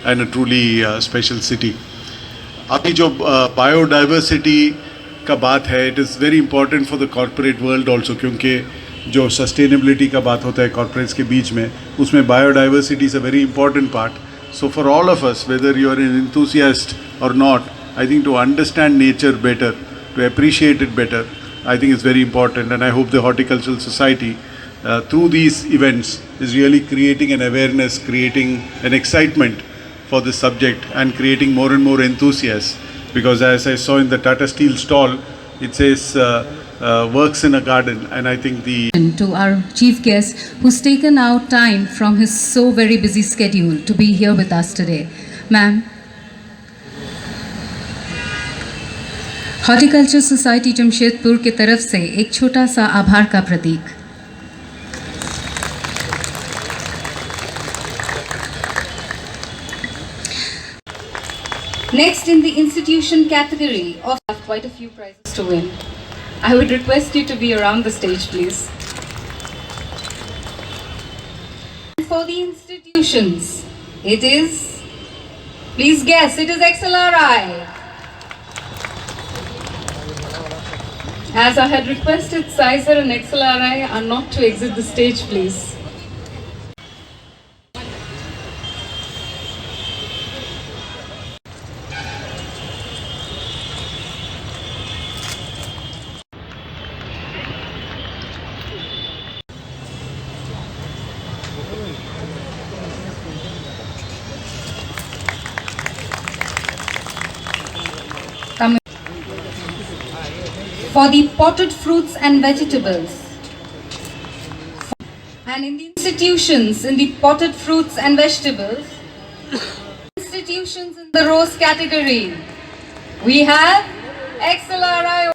and a truly special city. अभी जो biodiversity का बात है, it is very important for the corporate world also, क्योंकि जो सस्टेनेबिलिटी का बात होता है कॉरपोरेट्स के बीच में, उसमें biodiversity is a very important part. So for all of us, whether you are an enthusiast or not, I think to understand nature better, to appreciate it better, I think is very important. And I hope the Horticultural Society, through these events, is really creating an awareness, creating an excitement for this subject, and creating more and more enthusiasts. Because as I saw in the Tata Steel stall, it says works in a garden, and I think the to our chief guest who's taken out time from his so very busy schedule to be here with us today. Ma'am, horticulture society Jamshedpur की तरफ से एक छोटा सा आभार का प्रतीक. Next, in the institution category of quite a few prizes to win. I would request you to be around the stage, please. For the institutions, it is, please guess, it is XLRI. As I had requested, Sizer and XLRI are not to exit the stage, please. For the potted fruits and vegetables. And in the institutions, in the potted fruits and vegetables, institutions in the rose category, we have XLRI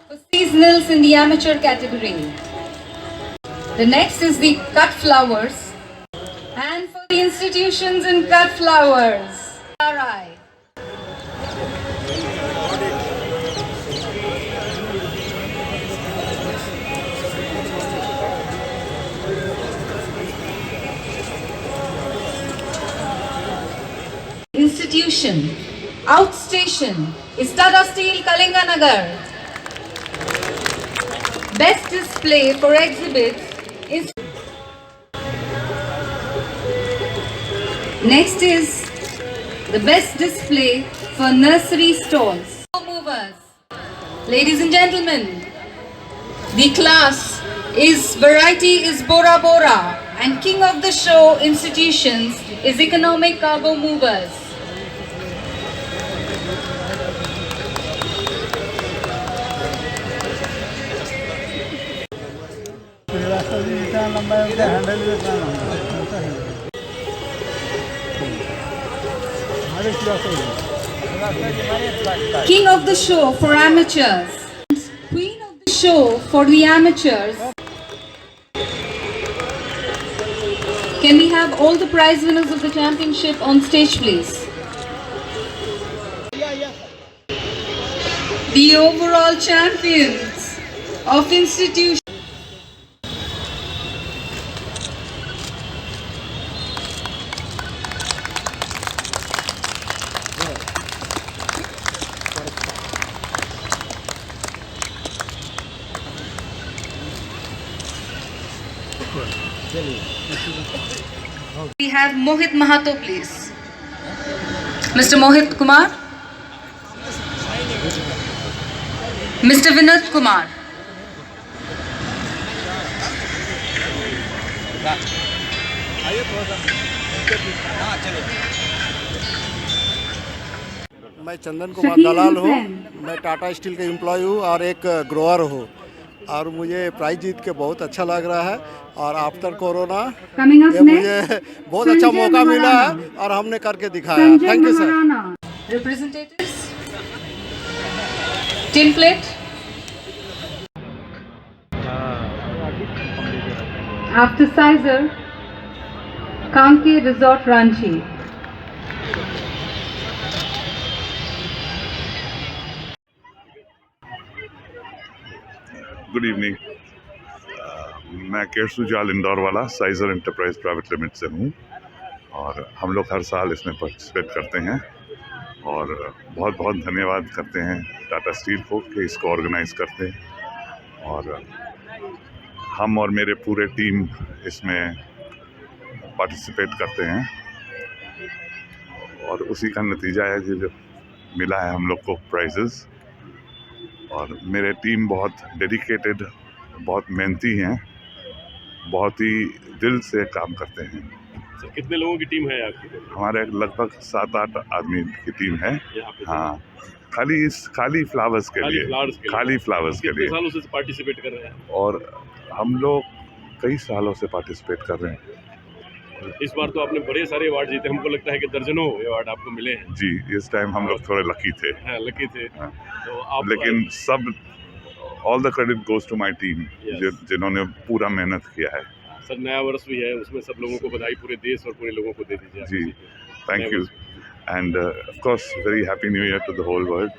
for seasonals in the amateur category. The next is the cut flowers, and for the institutions in cut flowers, XLRI. Institution, outstation is Tata Steel Kalinganagar. Best display for exhibits is. Next is the best display for nursery stalls. Movers. Ladies and gentlemen, the class is variety is Bora Bora, and king of the show institutions is economic cargo movers. King of the show for amateurs, queen of the show for the amateurs. Can we have all the prize winners of the championship on stage, please? The overall champions of institution. We have Mohit Mahato, please. Mr. Mohit Kumar. Mr. Vinod Kumar. मैं चंदन कुमार दलाल हूँ. मैं Tata steel का employ हूँ और एक grower हूँ, और मुझे प्राइज जीत के बहुत अच्छा लग रहा है. और आफ्टर कोरोना ये मुझे बहुत अच्छा मौका मिला है और हमने करके दिखाया. Thank you sir. Representatives. Tin plate. After Sizer, Kanki Resort Ranchi. Good evening. मैं केशव जाल इंदौर वाला साइजर एंटरप्राइज प्राइवेट लिमिटेड से हूँ. और हम लोग हर साल इसमें पार्टिसिपेट करते हैं और बहुत बहुत धन्यवाद करते हैं टाटा स्टील को कि इसको ऑर्गेनाइज करते हैं। और हम और मेरे पूरे टीम इसमें पार्टिसिपेट करते हैं और उसी का नतीजा है जो मिला है हम लोग को प्राइजेस। और मेरे टीम बहुत डेडिकेटेड, बहुत मेहनती हैं, बहुत ही दिल से काम करते हैं। सर, कितने लोगों की टीम है आपकी? हमारे लगभग 7-8 आदमी की टीम है। यहाँ पे हाँ, खाली फ्लावर्स के लिए, खाली फ्लावर्स के कितने लिए। सालों से पार्टिसिपेट कर रहे हैं? और हम लोग कई सालों से पार्टिसिपेट कर रहे हैं। इस बार तो आपने बड़े सारे अवार्ड जीते, हमको लगता है कि दर्जनों अवार्ड आपको मिले हैं। जी, इस टाइम हम लोग थोड़े लकी थे। हाँ, लकी थे। हाँ। तो आप लेकिन सब all the credit goes to my team, Yes. जिन्होंने पूरा मेहनत किया है। सर, नया वर्ष भी है, उसमें सब लोगों को बधाई पूरे देश और पूरे लोगों को दे दीजिए। जी, thank you and of course very happy new year to the whole world,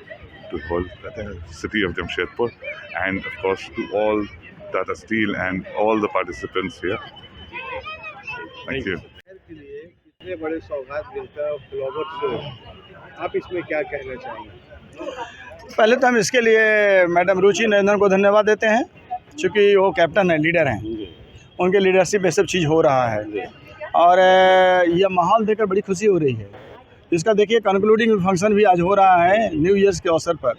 to whole city of Jamshedpur and of course to all Tata steel and all the participants here. Thank you. के लिए इतने बड़े सौगात मिलकर फ्लावर शो, आप इसमें क्या कहना चाहेंगे? पहले तो हम इसके लिए मैडम रुचि नरेंद्रन को धन्यवाद देते हैं, क्योंकि वो कैप्टन है, लीडर हैं, उनके लीडरशिप में सब चीज़ हो रहा है। और यह माहौल देखकर बड़ी खुशी हो रही है। इसका देखिए कंक्लूडिंग फंक्शन भी आज हो रहा है न्यू ईयर्स के अवसर पर।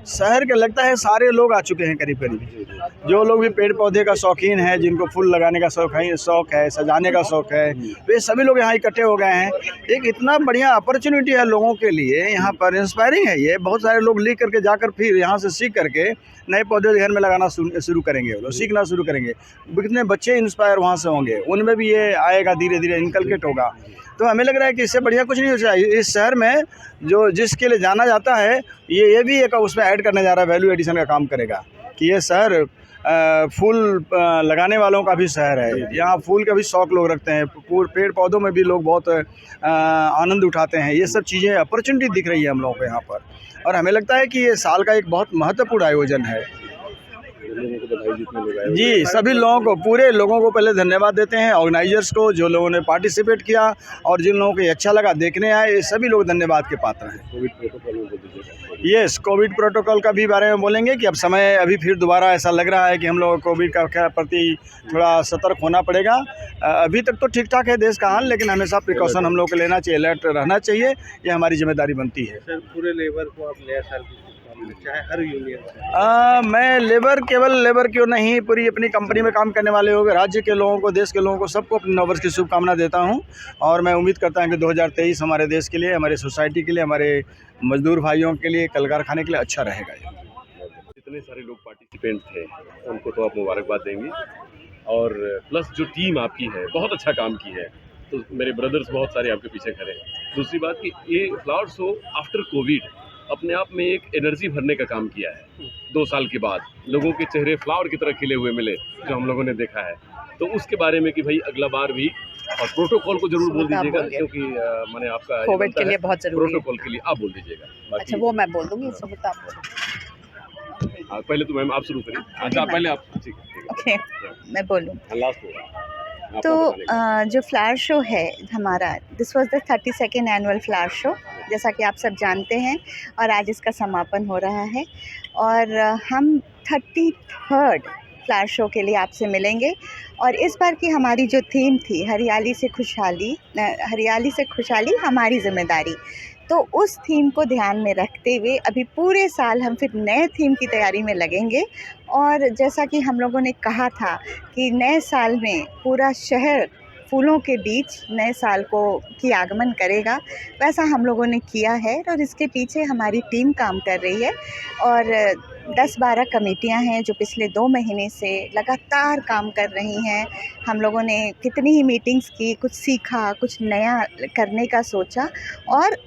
शहर के लगता है सारे लोग आ चुके हैं करीब करीब। जो लोग भी पेड़ पौधे का शौकीन है, जिनको फूल लगाने का शौक है, सजाने का शौक है, वे सभी लोग यहाँ इकट्ठे हो गए हैं। एक इतना बढ़िया अपॉर्चुनिटी है लोगों के लिए यहाँ पर, इंस्पायरिंग है ये। बहुत सारे लोग लिख करके जाकर फिर यहाँ से सीख करके नए पौधे घर में लगाना शुरू करेंगे, वो सीखना शुरू करेंगे। कितने बच्चे इंस्पायर वहाँ से होंगे, उनमें भी ये आएगा, धीरे धीरे इनकलकेट होगा। तो हमें लग रहा है कि इससे बढ़िया कुछ नहीं हो चाहिए। इस शहर में जो जिसके लिए जाना जाता है, ये भी एक उसमें ऐड करने जा रहा है, वैल्यू एडिशन का काम करेगा कि ये शहर फूल लगाने वालों का भी शहर है। यहाँ फूल का भी शौक लोग रखते हैं, पेड़ पौधों में भी लोग बहुत आनंद उठाते हैं। ये सब चीज़ें अपॉर्चुनिटी दिख रही है हम लोगों को यहाँ पर, और हमें लगता है कि ये साल का एक बहुत महत्वपूर्ण आयोजन है। जी, सभी लोगों को, पूरे लोगों को पहले धन्यवाद देते हैं, ऑर्गेनाइजर्स को, जो लोगों ने पार्टिसिपेट किया और जिन लोगों को ये अच्छा लगा देखने आए, ये सभी लोग धन्यवाद के पात्र हैं। कोविड प्रोटोकॉल में बोल दीजिए। यस, कोविड प्रोटोकॉल का भी बारे में बोलेंगे कि अब समय अभी फिर दोबारा ऐसा लग रहा है कि हम लोग कोविड का प्रति थोड़ा सतर्क होना पड़ेगा। अभी तक तो ठीक ठाक है देश का हाल, लेकिन हमेशा प्रिकॉशन हम लोग को लेना चाहिए, अलर्ट रहना चाहिए, ये हमारी जिम्मेदारी बनती है। सर, पूरे लेबर को आप नया साल की शुभकामनाएं, चाहे हर यूनियन से। मैं केवल लेबर क्यों नहीं, पूरी अपनी कंपनी में काम करने वाले लोग, राज्य के लोगों को, देश के लोगों को, सबको अपने नव वर्ष की शुभकामना देता हूं। और मैं उम्मीद करता हूं कि 2023 हमारे देश के लिए, हमारे सोसाइटी के लिए, हमारे मजदूर भाइयों के लिए, कल कारखाने के लिए अच्छा रहेगा। जितने सारे लोग पार्टिसिपेंट थे उनको तो आप मुबारकबाद देंगे, और प्लस जो टीम आपकी है बहुत अच्छा काम की है, तो मेरे ब्रदर्स बहुत सारे आपके पीछे खड़े हैं। दूसरी बात कि ये फ्लावर शो आफ्टर कोविड अपने आप में एक एनर्जी भरने का काम किया है। 2 साल के बाद लोगों के चेहरे फ्लावर की तरह खिले हुए मिले, जो हम लोगों ने देखा है। तो उसके बारे में कि भाई अगला बार भी, और प्रोटोकॉल को जरूर बोल दीजिएगा, क्योंकि मैंने आपका कोविड के लिए बहुत जरूरी है। प्रोटोकॉल के लिए आप बोल दीजिएगा। अच्छा, वो मैं बोल दूंगी, इसमें तो आप बोलो। पहले तो मैम आप शुरू करिए। अच्छा, पहले आप, ठीक है। ओके, मैं बोलूँ लास्ट तो जो फ्लावर शो है हमारा, this was the 32nd annual flower show, जैसा कि आप सब जानते हैं, और आज इसका समापन हो रहा है। और हम 33rd फ्लावर शो के लिए आपसे मिलेंगे। और इस बार की हमारी जो थीम थी, हरियाली से खुशहाली हमारी जिम्मेदारी, तो उस थीम को ध्यान में रखते हुए अभी पूरे साल हम फिर नए थीम की तैयारी में लगेंगे। और जैसा कि हम लोगों ने कहा था कि नए साल में पूरा शहर फूलों के बीच नए साल की आगमन करेगा, वैसा हम लोगों ने किया है। और इसके पीछे हमारी टीम काम कर रही है, और 10-12 कमेटियां हैं जो पिछले 2 महीने से लगातार काम कर रही हैं। हम लोगों ने कितनी ही मीटिंग्स की, कुछ सीखा, कुछ नया करने का सोचा, और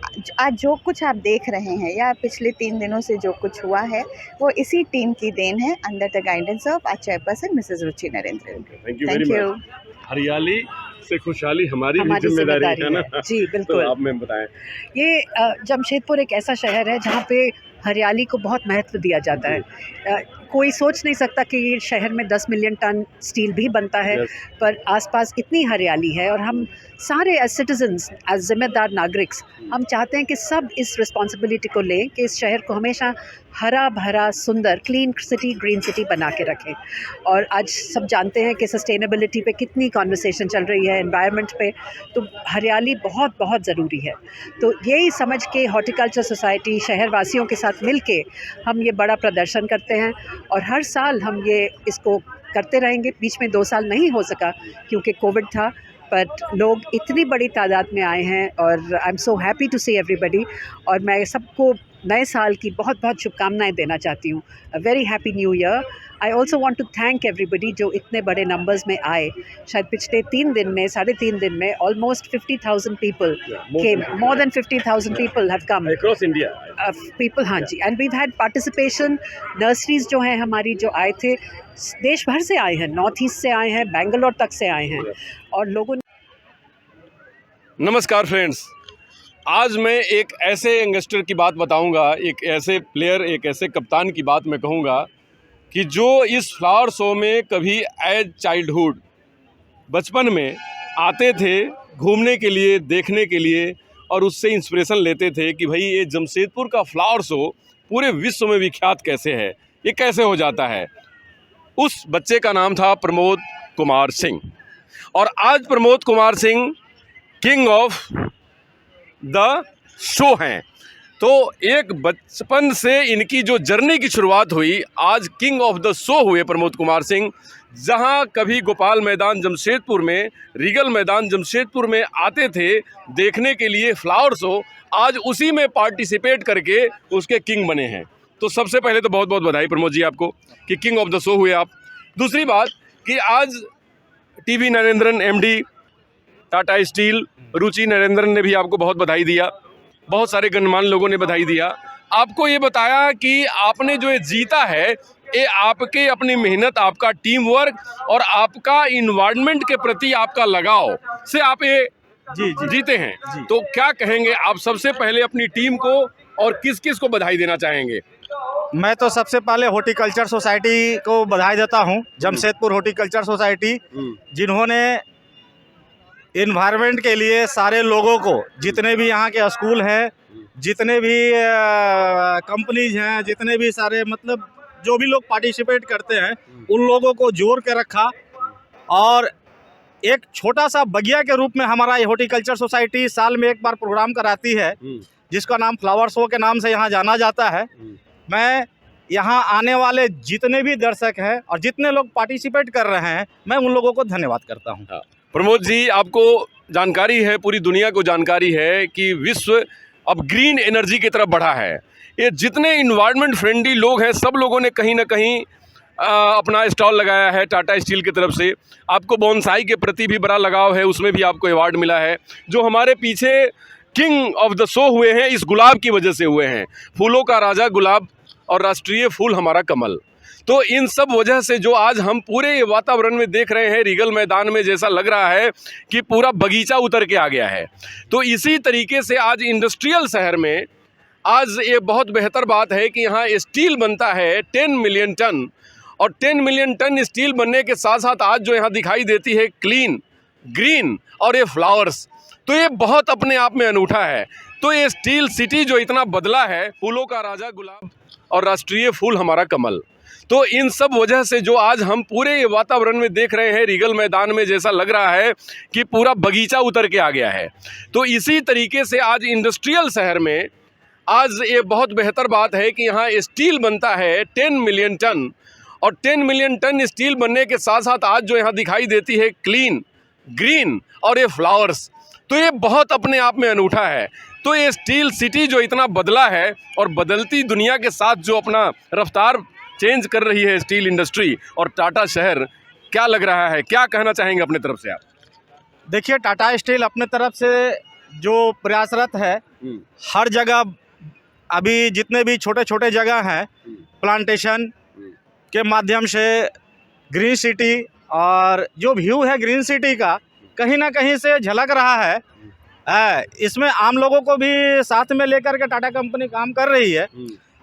आज जो कुछ आप देख रहे हैं या पिछले 3 दिनों से जो कुछ हुआ है, वो इसी टीम की देन है, under the guidance of our chairperson Mrs Ruchi Narendran. Thank you very much. हरियाली से खुशहाली हमारी भी जिम्मेदारी है ना? जी बिल्कुल। तो आप मैं बताएं। ये जमशेदपुर एक ऐसा शहर है जहाँ पे हरियाली को बहुत महत्व दिया जाता है। कोई सोच नहीं सकता कि ये शहर में 10 मिलियन टन स्टील भी बनता है, पर आसपास इतनी हरियाली है और हम सारे एज सिटीजन्स, एज जिम्मेदार नागरिक्स, हम चाहते हैं कि सब इस रिस्पॉन्सिबिलिटी को लें कि इस शहर को हमेशा हरा भरा, सुंदर, क्लीन सिटी, ग्रीन सिटी बना के रखें। और आज सब जानते हैं कि सस्टेनेबिलिटी पे कितनी कॉन्वर्सेशन चल रही है, एनवायरनमेंट पे, तो हरियाली बहुत बहुत ज़रूरी है। तो यही समझ के हॉर्टिकल्चर सोसाइटी शहर वासियों के साथ मिल के हम ये बड़ा प्रदर्शन करते हैं और हर साल हम ये इसको करते रहेंगे। बीच में 2 साल नहीं हो सका क्योंकि कोविड था, पर लोग इतनी बड़ी तादाद में आए हैं और I am so happy to see everybody. और मैं सबको नए साल की बहुत बहुत शुभकामनाएं देना चाहती हूँ। A very happy new year. I also want to thank everybody जो इतने बड़े नंबर्स में आए। शायद पिछले 3 दिन में, 3.5 दिन में almost 50,000 people came, more than 50,000 people have come across India people. हाँ जी, and we've had participation. Nurseries जो हैं हमारी, जो आए थे, देश भर से आए हैं, नॉर्थ ईस्ट से आए हैं, बेंगलोर तक से आए हैं और लोगों ने। नमस्कार फ्रेंड्स, आज मैं एक ऐसे यंगस्टर की बात बताऊंगा, एक ऐसे प्लेयर, एक ऐसे कप्तान की बात मैं कहूंगा कि जो इस फ्लावर शो में कभी एज चाइल्डहुड, बचपन में आते थे घूमने के लिए, देखने के लिए, और उससे इंस्पिरेशन लेते थे कि भाई ये जमशेदपुर का फ्लावर शो पूरे विश्व में विख्यात कैसे है, ये कैसे हो जाता है। उस बच्चे का नाम था प्रमोद कुमार सिंह, और आज Pramod Kumar Singh king of the show हैं। तो एक बचपन से इनकी जो जर्नी की शुरुआत हुई, आज किंग ऑफ द शो हुए प्रमोद कुमार सिंह। जहां कभी गोपाल मैदान जमशेदपुर में, रीगल मैदान जमशेदपुर में आते थे देखने के लिए फ्लावर शो, आज उसी में पार्टिसिपेट करके उसके किंग बने हैं। तो सबसे पहले तो बहुत बहुत बधाई प्रमोद जी आपको कि किंग ऑफ द शो हुए आप। दूसरी बात कि आज T V Narendran MD Tata steel Ruchi Narendran ने भी आपको बहुत बधाई दिया, बहुत सारे गणमान्य लोगों ने बधाई दिया। आपको ये बताया कि आपने जो ये जीता है, ये आपके अपनी मेहनत, आपका टीम वर्क और आपका इन्वायरमेंट के प्रति आपका लगाव से आप ये जीते हैं। तो क्या कहेंगे आप सबसे पहले अपनी टीम को और किस किस को बधाई देना चाहेंगे? मैं तो सबसे पहले हॉर्टिकल्चर सोसाइटी को बधाई देता हूं, जमशेदपुर हॉर्टिकल्चर सोसाइटी, जिन्होंने इन्वायरमेंट के लिए सारे लोगों को, जितने भी यहाँ के स्कूल हैं, जितने भी कंपनीज हैं, जितने भी सारे मतलब जो भी लोग पार्टिसिपेट करते हैं, उन लोगों को जोड़ के रखा। और एक छोटा सा बगिया के रूप में हमारा ये हॉर्टिकल्चर सोसाइटी साल में एक बार प्रोग्राम कराती है, जिसका नाम फ्लावर शो के नाम से यहाँ जाना जाता है। मैं यहाँ आने वाले जितने भी दर्शक हैं और जितने लोग पार्टिसिपेट कर रहे हैं, मैं उन लोगों को धन्यवाद करता हूँ। प्रमोद जी, आपको जानकारी है, पूरी दुनिया को जानकारी है कि विश्व अब ग्रीन एनर्जी की तरफ बढ़ा है। ये जितने इन्वायरमेंट फ्रेंडली लोग हैं, सब लोगों ने कहीं ना कहीं अपना स्टॉल लगाया है टाटा स्टील की तरफ से। आपको बोनसाई के प्रति भी बड़ा लगाव है, उसमें भी आपको अवार्ड मिला है। जो हमारे पीछे किंग ऑफ द शो हुए हैं, इस गुलाब की वजह से हुए हैं। फूलों का राजा गुलाब और राष्ट्रीय फूल हमारा कमल। तो इन सब वजह से जो आज हम पूरे वातावरण में देख रहे हैं, रीगल मैदान में जैसा लग रहा है कि पूरा बगीचा उतर के आ गया है। तो इसी तरीके से आज इंडस्ट्रियल शहर में आज ये बहुत बेहतर बात है कि यहाँ स्टील बनता है 10 मिलियन टन, और 10 मिलियन टन स्टील बनने के साथ साथ आज जो यहाँ दिखाई देती है क्लीन, ग्रीन और ये फ्लावर्स, तो ये बहुत अपने आप में अनूठा है। तो ये स्टील सिटी जो इतना बदला है, फूलों का राजा गुलाब और राष्ट्रीय फूल हमारा कमल, तो इन सब वजह से जो आज हम पूरे वातावरण में देख रहे हैं, रीगल मैदान में जैसा लग रहा है कि पूरा बगीचा उतर के आ गया है। तो इसी तरीके से आज इंडस्ट्रियल शहर में आज ये बहुत बेहतर बात है कि यहाँ स्टील बनता है 10 मिलियन टन, और 10 मिलियन टन स्टील बनने के साथ साथ आज जो यहाँ दिखाई देती है क्लीन, ग्रीन और ये फ्लावर्स, तो ये बहुत अपने आप में अनूठा है। तो ये स्टील सिटी जो इतना बदला है और बदलती दुनिया के साथ जो अपना रफ्तार चेंज कर रही है स्टील इंडस्ट्री और टाटा शहर, क्या लग रहा है, क्या कहना चाहेंगे अपने तरफ से आप? देखिए, टाटा स्टील अपने तरफ से जो प्रयासरत है, हर जगह अभी जितने भी छोटे छोटे जगह हैं, प्लांटेशन के माध्यम से ग्रीन सिटी, और जो व्यू है ग्रीन सिटी का कहीं ना कहीं से झलक रहा है। इसमें आम लोगों को भी साथ में लेकर के टाटा कंपनी काम कर रही है।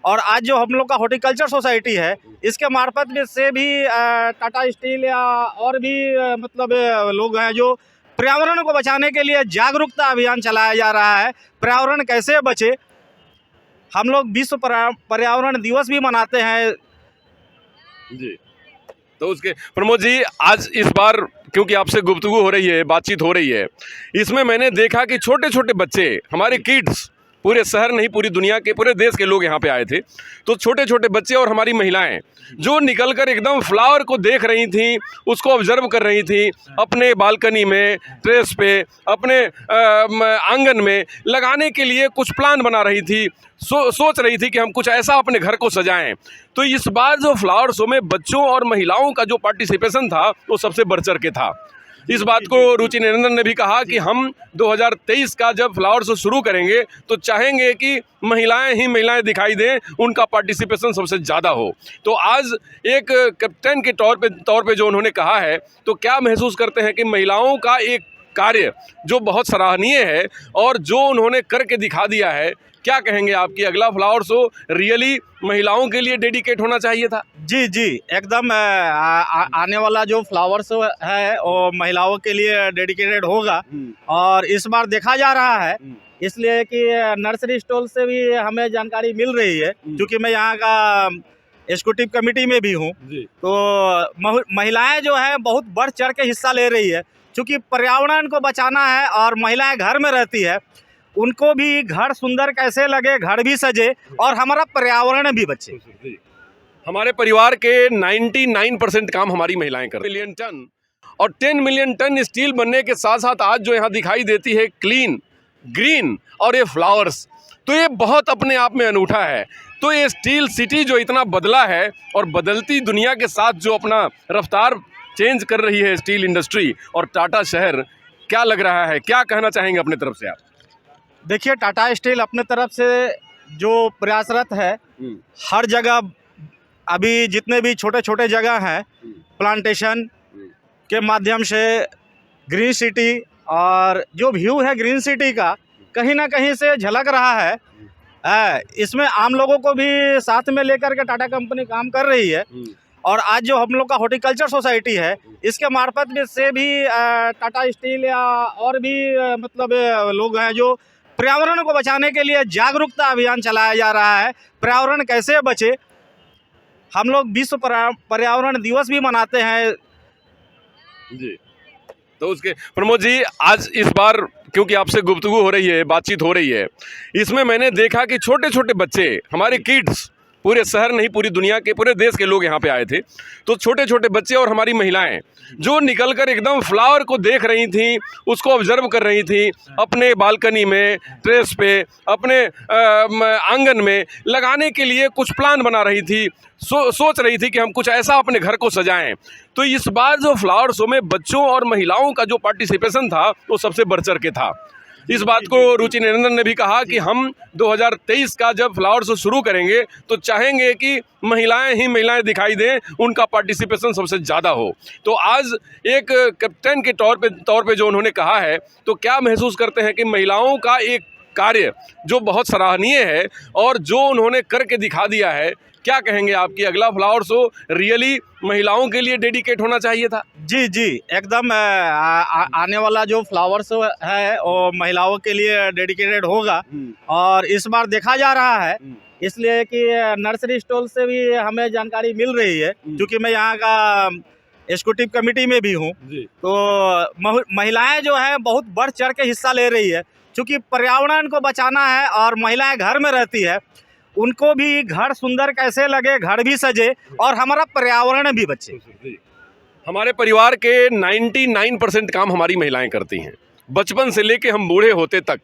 और आज जो हम लोग का हॉर्टिकल्चर सोसाइटी है, इसके मार्फत में से भी टाटा स्टील या और भी मतलब लोग हैं जो पर्यावरण को बचाने के लिए जागरूकता अभियान चलाया जा रहा है। पर्यावरण कैसे बचे, हम लोग विश्व पर्यावरण दिवस भी मनाते हैं जी। तो उसके प्रमोद जी, आज इस बार क्योंकि आपसे गुफ्तगू हो रही है, बातचीत हो रही है, इसमें मैंने देखा कि छोटे छोटे बच्चे, हमारे किड्स, पूरे शहर नहीं पूरी दुनिया के, पूरे देश के लोग यहाँ पे आए थे। तो छोटे छोटे बच्चे और हमारी महिलाएं जो निकलकर एकदम फ्लावर को देख रही थी, उसको ऑब्जर्व कर रही थी, अपने बालकनी में, टेरेस पे, अपने आंगन में लगाने के लिए कुछ प्लान बना रही थी, सोच रही थी कि हम कुछ ऐसा अपने घर को सजाएं। तो इस बार जो फ्लावर शो में बच्चों और महिलाओं का जो पार्टिसिपेशन था वो सबसे बढ़ चढ़ के था। इस बात को रुचि निरंजन ने भी कहा कि हम 2023 का जब फ्लावर शो शुरू करेंगे तो चाहेंगे कि महिलाएं ही महिलाएं दिखाई दें, उनका पार्टिसिपेशन सबसे ज़्यादा हो। तो आज एक कैप्टन के तौर पे जो उन्होंने कहा है, तो क्या महसूस करते हैं कि महिलाओं का एक कार्य जो बहुत सराहनीय है और जो उन्होंने करके दिखा दिया है, क्या कहेंगे आपकी अगला फ्लावर शो रियली महिलाओं के लिए डेडिकेट होना चाहिए था? जी जी, एकदम आने वाला जो फ्लावर शो है वो महिलाओं के लिए डेडिकेटेड होगा। और इस बार देखा जा रहा है इसलिए कि नर्सरी स्टॉल से भी हमें जानकारी मिल रही है, क्योंकि मैं यहाँ का एग्जीक्यूटिव कमेटी में भी हूँ। तो महिलाएं जो है बहुत बढ़ चढ़ के हिस्सा ले रही है, क्योंकि पर्यावरण को बचाना है और महिलाएं घर में रहती है, उनको भी घर सुंदर कैसे लगे, घर भी सजे और हमारा पर्यावरण भी बचे। हमारे परिवार के 99% काम हमारी महिलाएं करती हैं। मिलियन टन और 10 मिलियन टन स्टील बनने के साथ साथ आज जो यहाँ दिखाई देती है क्लीन, ग्रीन और ये फ्लावर्स, तो ये बहुत अपने आप में अनूठा है। तो ये स्टील सिटी जो इतना बदला है और बदलती दुनिया के साथ जो अपना रफ्तार चेंज कर रही है स्टील इंडस्ट्री और टाटा शहर, क्या लग रहा है, क्या कहना चाहेंगे अपने तरफ से आप? देखिए, टाटा स्टील अपने तरफ से जो प्रयासरत है, हर जगह अभी जितने भी छोटे छोटे जगह हैं, प्लांटेशन के माध्यम से ग्रीन सिटी और जो व्यू है ग्रीन सिटी का कहीं ना कहीं से झलक रहा है। इसमें आम लोगों को भी साथ में लेकर के टाटा कंपनी काम कर रही है। और आज जो हम लोग का हॉर्टिकल्चर सोसाइटी है, इसके मार्फत में से भी टाटा स्टील या और भी मतलब लोग हैं जो पर्यावरण को बचाने के लिए जागरूकता अभियान चलाया जा रहा है। पर्यावरण कैसे बचे, हम लोग विश्व पर्यावरण दिवस भी मनाते हैं जी। तो उसके प्रमोद जी, आज इस बार क्योंकि आपसे गुफ्तगू हो रही है, बातचीत हो रही है, इसमें मैंने देखा कि छोटे छोटे बच्चे, हमारे किड्स, पूरे शहर नहीं पूरी दुनिया के, पूरे देश के लोग यहाँ पे आए थे। तो छोटे छोटे बच्चे और हमारी महिलाएं जो निकलकर एकदम फ्लावर को देख रही थी, उसको ऑब्जर्व कर रही थी, अपने बालकनी में, टेरेस पे, अपने आंगन में लगाने के लिए कुछ प्लान बना रही थी, सोच रही थी कि हम कुछ ऐसा अपने घर को सजाएं। तो इस बार जो फ्लावर शो में बच्चों और महिलाओं का जो पार्टिसिपेशन था वो सबसे बढ़ चढ़ के था। इस बात को रुचि निरंजन ने भी कहा कि हम 2023 का जब फ्लावर शो शुरू करेंगे तो चाहेंगे कि महिलाएं ही महिलाएं दिखाई दें, उनका पार्टिसिपेशन सबसे ज़्यादा हो। तो आज एक कैप्टन के तौर पे जो उन्होंने कहा है, तो क्या महसूस करते हैं कि महिलाओं का एक कार्य जो बहुत सराहनीय है और जो उन्होंने करके दिखा दिया है, क्या कहेंगे आपकी अगला फ्लावर शो रियली महिलाओं के लिए डेडिकेट होना चाहिए था? जी जी, एकदम आने वाला जो फ्लावर शो है वो महिलाओं के लिए डेडिकेटेड होगा। और इस बार देखा जा रहा है इसलिए कि नर्सरी स्टॉल से भी हमें जानकारी मिल रही है, क्योंकि मैं यहाँ का एग्जीक्यूटिव कमेटी में भी हूँ। तो महिलाएं जो है बहुत बढ़ चढ़ के हिस्सा ले रही है, क्योंकि पर्यावरण को बचाना है और महिलाएं घर में रहती है, उनको भी घर सुंदर कैसे लगे, घर भी सजे और हमारा पर्यावरण भी बचे। हमारे परिवार के 99% काम हमारी महिलाएं करती हैं। बचपन से लेके हम बूढ़े होते तक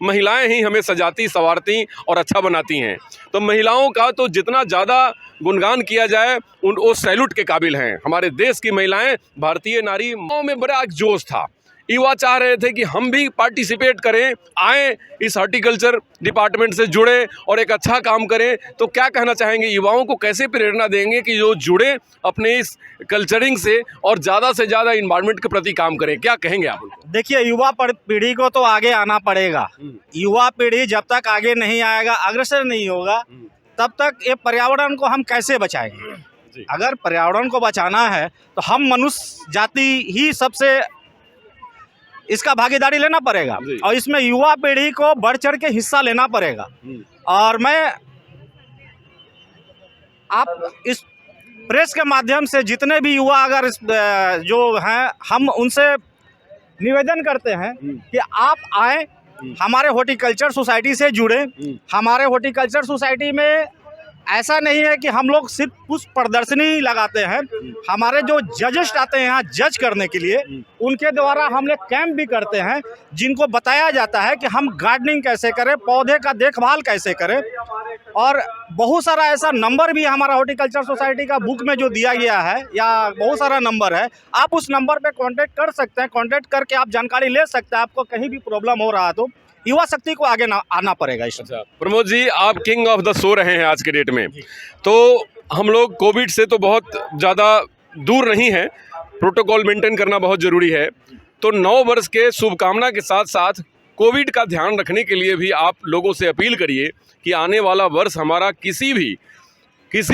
महिलाएं ही हमें सजाती, संवारती और अच्छा बनाती हैं। तो महिलाओं का तो जितना ज़्यादा गुणगान किया जाए वो सैल्यूट के काबिल हैं। हमारे देश की महिलाएं, भारतीय नारी में बड़ा एक जोश था। युवा चाह रहे थे कि हम भी पार्टिसिपेट करें, आएँ, इस हॉर्टिकल्चर डिपार्टमेंट से जुड़े और एक अच्छा काम करें। तो क्या कहना चाहेंगे, युवाओं को कैसे प्रेरणा देंगे कि जो जुड़े अपने इस कल्चरिंग से और ज़्यादा से ज़्यादा इन्वायरमेंट के प्रति काम करें? क्या कहेंगे आप उनको? देखिए, युवा पीढ़ी को तो आगे आना पड़ेगा। युवा पीढ़ी जब तक आगे नहीं आएगा, अग्रसर नहीं होगा, तब तक ये पर्यावरण को हम कैसे बचाएंगे। अगर पर्यावरण को बचाना है तो हम मनुष्य जाति ही सबसे इसका भागीदारी लेना पड़ेगा और इसमें युवा पीढ़ी को बढ़ चढ़ के हिस्सा लेना पड़ेगा। और मैं आप इस प्रेस के माध्यम से जितने भी युवा अगर जो हैं, हम उनसे निवेदन करते हैं कि आप आए, हमारे हॉर्टिकल्चर सोसाइटी से जुड़े। हमारे हॉर्टिकल्चर सोसाइटी में ऐसा नहीं है कि हम लोग सिर्फ पुष्प प्रदर्शनी लगाते हैं। हमारे जो जजेस आते हैं यहाँ जज करने के लिए, उनके द्वारा हम लोग कैंप भी करते हैं, जिनको बताया जाता है कि हम गार्डनिंग कैसे करें, पौधे का देखभाल कैसे करें। और बहुत सारा ऐसा नंबर भी हमारा हॉर्टिकल्चर सोसाइटी का बुक में जो दिया गया है, या बहुत सारा नंबर है, आप उस नंबर पे कांटेक्ट कर सकते हैं। कांटेक्ट करके आप जानकारी ले सकते हैं। आपको कहीं भी प्रॉब्लम हो रहा तो युवा शक्ति को आगे आना पड़ेगा। अच्छा प्रमोद जी, आप किंग ऑफ द शो रहे हैं आज के डेट में, तो हम लोग कोविड से तो बहुत ज़्यादा दूर नहीं हैं, प्रोटोकॉल मेंटेन करना बहुत ज़रूरी है। तो नव वर्ष के शुभकामना के साथ साथ कोविड का ध्यान रखने के लिए भी आप लोगों से अपील करिए कि आने वाला वर्ष हमारा किसी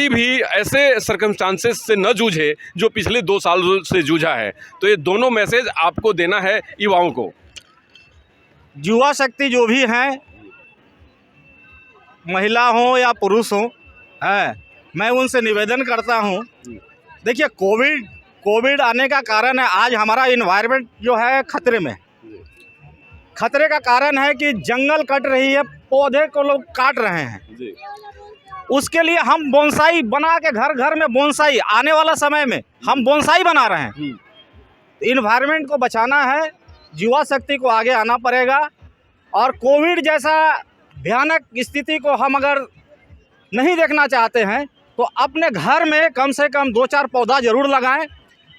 भी ऐसे सर्कमस्टांसेस से न जूझे जो पिछले 2 साल से जूझा है। तो ये दोनों मैसेज आपको देना है युवाओं को। युवा शक्ति जो भी हैं, महिला हो या पुरुष हो, मैं उनसे निवेदन करता हूं। देखिए, कोविड आने का कारण है आज हमारा इन्वायरमेंट जो है खतरे में। खतरे का कारण है कि जंगल कट रही है, पौधे को लोग काट रहे हैं। उसके लिए हम बोनसाई बना के घर घर में बोनसाई, आने वाला समय में हम बोनसाई बना रहे हैं। इन्वायरमेंट को बचाना है, युवा शक्ति को आगे आना पड़ेगा। और कोविड जैसा भयानक स्थिति को हम अगर नहीं देखना चाहते हैं तो अपने घर में कम से कम 2-4 पौधा ज़रूर लगाएं।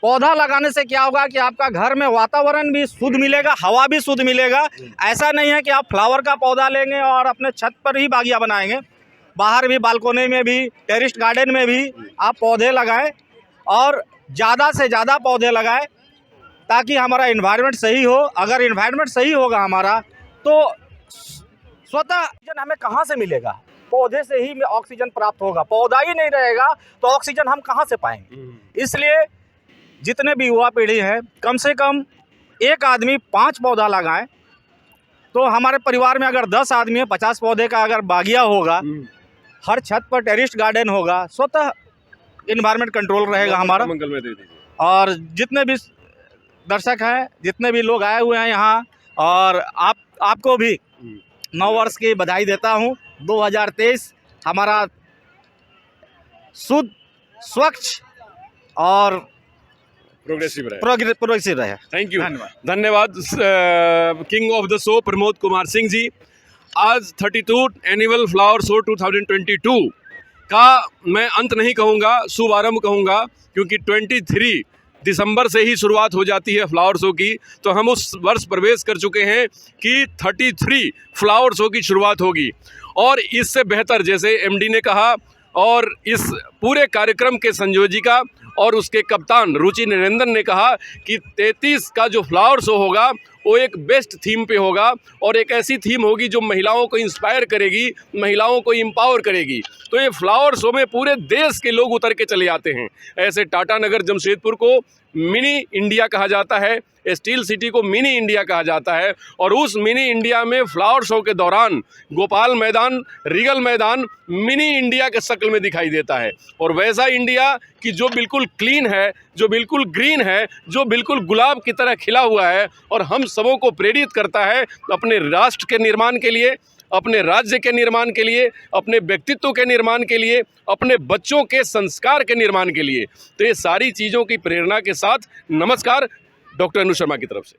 पौधा लगाने से क्या होगा कि आपका घर में वातावरण भी शुद्ध मिलेगा, हवा भी शुद्ध मिलेगा। ऐसा नहीं है कि आप फ्लावर का पौधा लेंगे और अपने छत पर ही बागिया बनाएंगे। बाहर भी, बालकोनी में भी, टेरेस गार्डन में भी आप पौधे लगाएं और ज़्यादा से ज़्यादा पौधे लगाएं ताकि हमारा इन्वायरमेंट सही हो। अगर इन्वायरमेंट सही होगा हमारा तो स्वतः ऑक्सीजन हमें कहाँ से मिलेगा? पौधे से ही ऑक्सीजन प्राप्त होगा। पौधा ही नहीं रहेगा तो ऑक्सीजन हम कहाँ से पाएंगे? इसलिए जितने भी युवा पीढ़ी है, कम से कम एक आदमी 5 पौधा लगाएं। तो हमारे परिवार में अगर 10 आदमी है, 50 पौधे का अगर बागिया होगा, हर छत पर टेरेस गार्डन होगा, स्वतः इन्वायरमेंट कंट्रोल रहेगा हमारा। मंगलमय दे दीजिए। और जितने भी दर्शक हैं, जितने भी लोग आए हुए हैं यहाँ, और आपको भी नव वर्ष की बधाई देता हूँ। 2023 हमारा शुद्ध, स्वच्छ और प्रोग्रेसिव रहे। थैंक यू, धन्यवाद king of the show Pramod Kumar Singh ji. आज 32 एनुअल फ्लावर शो 2022 का मैं अंत नहीं कहूँगा, शुभारंभ कहूँगा, क्योंकि 23 दिसंबर से ही शुरुआत हो जाती है फ्लावर शो की। तो हम उस वर्ष प्रवेश कर चुके हैं कि 33 फ्लावर शो की शुरुआत होगी। और इससे बेहतर, जैसे एमडी ने कहा, और इस पूरे कार्यक्रम के संयोजिका और उसके कप्तान रुचि निरंजन ने कहा कि 33 का जो फ्लावर शो होगा वो एक बेस्ट थीम पे होगा, और एक ऐसी थीम होगी जो महिलाओं को इंस्पायर करेगी, महिलाओं को एम्पावर करेगी। तो ये फ्लावर शो में पूरे देश के लोग उतर के चले आते हैं। ऐसे टाटा नगर जमशेदपुर को मिनी इंडिया कहा जाता है, स्टील सिटी को मिनी इंडिया कहा जाता है। और उस मिनी इंडिया में फ्लावर शो के दौरान गोपाल मैदान, रीगल मैदान मिनी इंडिया के शक्ल में दिखाई देता है। और वैसा इंडिया कि जो बिल्कुल क्लीन है, जो बिल्कुल ग्रीन है, जो बिल्कुल गुलाब की तरह खिला हुआ है, और हम सबों को प्रेरित करता है अपने राष्ट्र के निर्माण के लिए, अपने राज्य के निर्माण के लिए, अपने व्यक्तित्व के निर्माण के लिए, अपने बच्चों के संस्कार के निर्माण के लिए। तो ये सारी चीज़ों की प्रेरणा के साथ नमस्कार डॉक्टर अनु शर्मा की तरफ से।